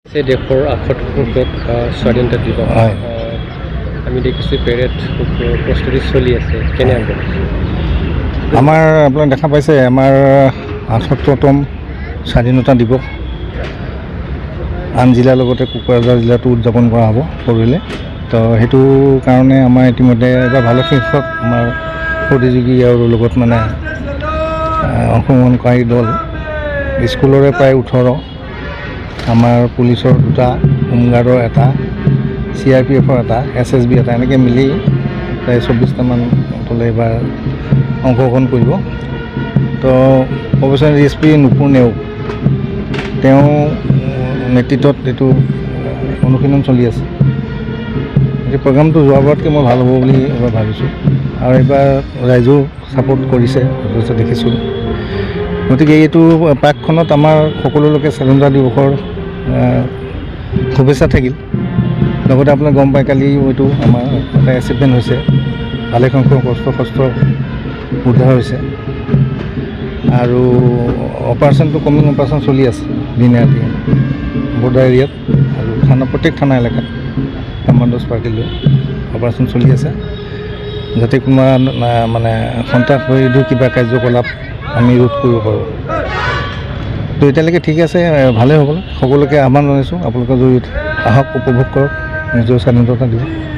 দেশৰ 68 স্বাধীনতা দিৱস আমি দেখিছোঁ পেৰেড প্ৰস্তুতি চলি আছে কেনে আগবাঢ়িছে আমাৰ আপোনাক দেখা পাইছে আমাৰ ৭৮তম স্বাধীনতা দিৱস আন জিলাৰ লগতে কোকৰাঝাৰ জিলাতো উদযাপন কৰা হ'ব পৰহিলে তো সেইটো কাৰণে আমাৰ ইতিমধ্যে এটা ভালে সংখ্যক আমাৰ প্ৰতিযোগী আৰু লগত মানে অংশগ্ৰহণকাৰী দল স্কুলৰে প্ৰায় 18 আমাৰ পুলিচৰ 2টা হোমগাৰ্ডৰ এটা CRPFৰ এটা SSB এটা এনেকৈ মিলি প্ৰায় 24টামান দলে এইবাৰ অংশগ্ৰহণ কৰিব তো প্ৰফেচনেল DSP নুপুৰ নেওগ তেওঁ নেতৃত্বত এইটো অনুশীলন চলি আছে এই প্ৰগ্ৰামটো যোৱাবাৰতকৈ মই ভাল হ'ব বুলি এবাৰ ভাবিছোঁ আৰু এইবাৰ ৰাইজেও ছাপোৰ্ট কৰিছে যথেষ্ট দেখিছোঁ গতিকে এইটো পাৰ্কখনত আমাৰ সকলো লোকে স্বাধীনতা দিৱসৰ শুভেচ্ছা থাকিল লগতে আপোনাক গম পাই কালি এইটো আমাৰ এটা এচিভমেণ্ট হৈছে ভালে সংখ্যক অস্ত্ৰ উদ্ধাৰ হৈছে আৰু অপাৰেশ্যনটো কমিং অপাৰেশ্যন চলি আছে দিনে ৰাতিয়ে বৰ্ডাৰ এৰিয়াত আৰু প্ৰত্যেক থানা এলেকাত কমাণ্ডোজ পাৰ্টি লৈ অপাৰেশ্যন চলি আছে যাতে কোনোবা মানে সন্ত্ৰাসবাদী কিবা কাৰ্যকলাপ আমি ৰোধ কৰিব পাৰোঁ তো এতিয়ালৈকে ঠিক আছে ভালেই হ'ব সকলোকে আহ্বান জনাইছোঁ আপোনালোকৰ জৰিয়তে আহক উপভোগ কৰক নিজৰ স্বাধীনতা দিৱস